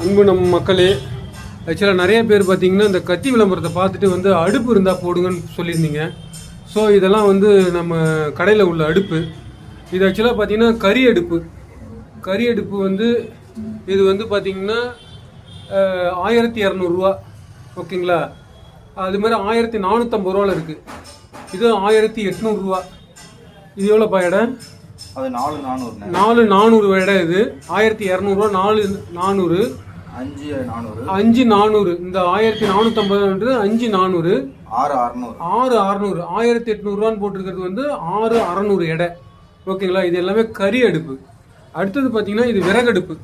அன்பு நம்ம மக்களே, ஆக்சுவலாக நிறைய பேர் பார்த்தீங்கன்னா இந்த கத்தி விளம்பரத்தை பார்த்துட்டு வந்து அடுப்பு இருந்தால் போடுங்கன்னு சொல்லியிருந்தீங்க. ஸோ இதெல்லாம் வந்து நம்ம கடையில் உள்ள அடுப்பு. இது ஆக்சுவலாக பார்த்தீங்கன்னா கறி அடுப்பு வந்து இது வந்து பார்த்திங்கன்னா 1200 ஓகேங்களா. அது மாதிரி 1450 இருக்குது. இது 1800. இது எவ்வளோப்பா இடம்? அது 4400. 4400 இடம். இது 1200. 400 5400. இந்த 1450 5400 6600 1800 போட்டிருக்கிறது வந்து 6600 எடை. ஓகேங்களா. இது எல்லாமே கறி அடுப்பு. அடுத்தது பார்த்தீங்கன்னா இது விறகடுப்பு.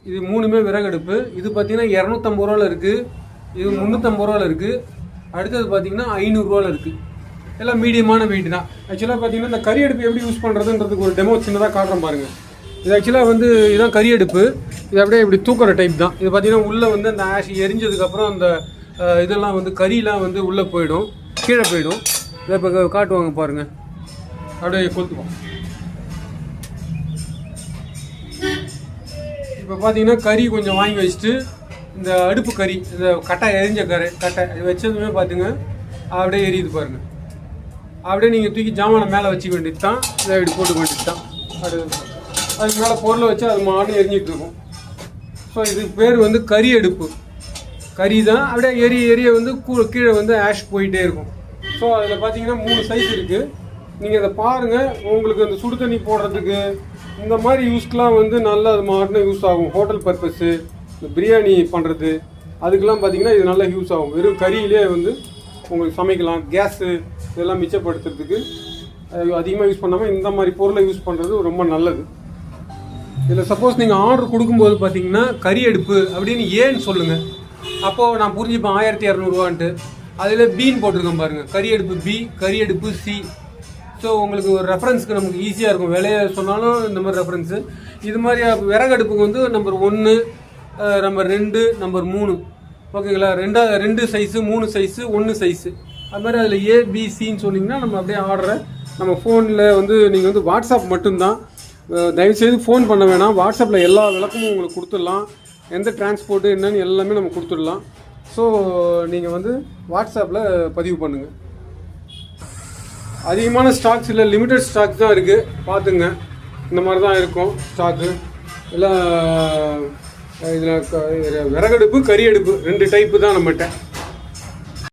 இது மூணுமே விறகடுப்பு. இது பார்த்தீங்கன்னா 250 இருக்குது. இது 350 இருக்குது. அடுத்தது பார்த்தீங்கன்னா 500 இருக்குது. எல்லாம் மீடியமான வெயிட் தான். ஆக்சுவலாக பார்த்தீங்கன்னா இந்த கறி அடுப்பு எப்படி யூஸ் பண்ணுறதுன்றதுக்கு ஒரு டெமோ சின்னதாக காட்டுறேன் பாருங்கள். இது ஆக்சுவலாக வந்து இதுதான் கறி அடுப்பு. இது அப்படியே இப்படி தூக்குற டைப் தான். இது பார்த்தீங்கன்னா உள்ளே வந்து அந்த ஆஷ் எரிஞ்சதுக்கப்புறம் அந்த இதெல்லாம் வந்து கறியெலாம் வந்து உள்ளே போயிடும், கீழே போயிடும். இதை இப்போ காட்டுவாங்க பாருங்கள். அப்படியே கொளுத்துவோம். இப்போ பார்த்தீங்கன்னா கறி கொஞ்சம் வாங்கி வச்சுட்டு இந்த அடுப்பு கறி, இந்த கட்டை எரிஞ்ச கட்டை இது வச்சதுமே பார்த்துங்க அப்படியே எரியுது பாருங்கள். அப்படியே நீங்கள் தூக்கி ஜாமானை மேலே வச்சுக்க வேண்டியது தான். இதை இப்படி போட்டுக்க வேண்டியது தான். அதுக்கு மேலே பொருளை வச்சு அது மாடு எரிஞ்சிட்டு இருக்கும். ஸோ இதுக்கு பேர் வந்து கறி அடுப்பு. கறி தான் அப்படியே எரிய வந்து கீழே வந்து ஆஷ் போயிட்டே இருக்கும். ஸோ அதில் பார்த்தீங்கன்னா 3 சைஸ் இருக்குது. நீங்கள் அதை பாருங்கள். உங்களுக்கு அந்த சுடு தண்ணி போடுறதுக்கு இந்த மாதிரி யூஸ்க்கெலாம் வந்து நல்லா அது மாட்டினா யூஸ் ஆகும். ஹோட்டல் பர்பஸ்ஸு, இந்த பிரியாணி பண்ணுறது அதுக்கெலாம் பார்த்தீங்கன்னா இது நல்லா யூஸ் ஆகும். வெறும் கறியிலே வந்து உங்களுக்கு சமைக்கலாம். கேஸு இதெல்லாம் மிச்சப்படுத்துறதுக்கு அதிகமாக யூஸ் பண்ணாமல் இந்த மாதிரி பொருளை யூஸ் பண்ணுறது ரொம்ப நல்லது. இதில் சப்போஸ் நீங்கள் ஆர்டர் கொடுக்கும்போது பார்த்தீங்கன்னா கறி அடுப்பு அப்படின்னு ஏன்னு சொல்லுங்கள். அப்போது நான் புரிஞ்சுப்பேன் 1200 அதில் பீன் போட்டிருக்கேன் பாருங்கள். கறி அடுப்பு பி, கறி அடுப்பு சி. ஸோ உங்களுக்கு ஒரு ரெஃபரன்ஸுக்கு நமக்கு ஈஸியாக இருக்கும். விலையை சொன்னாலும் இந்த மாதிரி ரெஃபரன்ஸு. இது மாதிரி விறகடுப்புக்கு வந்து நம்பர் 1, நம்பர் 2, நம்பர் 3 ஓகேங்களா. 2 சைஸு, 3 சைஸு, 1 சைஸு. அது மாதிரி அதில் ஏபிசின்னு சொன்னிங்கன்னா நம்ம அப்படியே ஆர்டரை நம்ம ஃபோனில் வந்து நீங்கள் வந்து வாட்ஸ்அப் மட்டும்தான். தயவுசெய்து ஃபோன் பண்ண வேணாம். வாட்ஸ்அப்பில் எல்லா விளக்கமும் உங்களுக்கு கொடுத்துடலாம். எந்த டிரான்ஸ்போர்ட்டு என்னன்னு எல்லாமே நம்ம கொடுத்துடலாம். ஸோ நீங்கள் வந்து வாட்ஸ்அப்பில் பதிவு பண்ணுங்கள். அதிகமான ஸ்டாக்ஸ் இல்லை, லிமிட்டட் ஸ்டாக்ஸ் தான் இருக்குது. பார்த்துங்க. இந்த மாதிரி தான் இருக்கும் ஸ்டாக்கு எல்லாம். இதில் விறகடுப்பு, கறி அடுப்பு 2 டைப்பு தான் நம்மகிட்ட.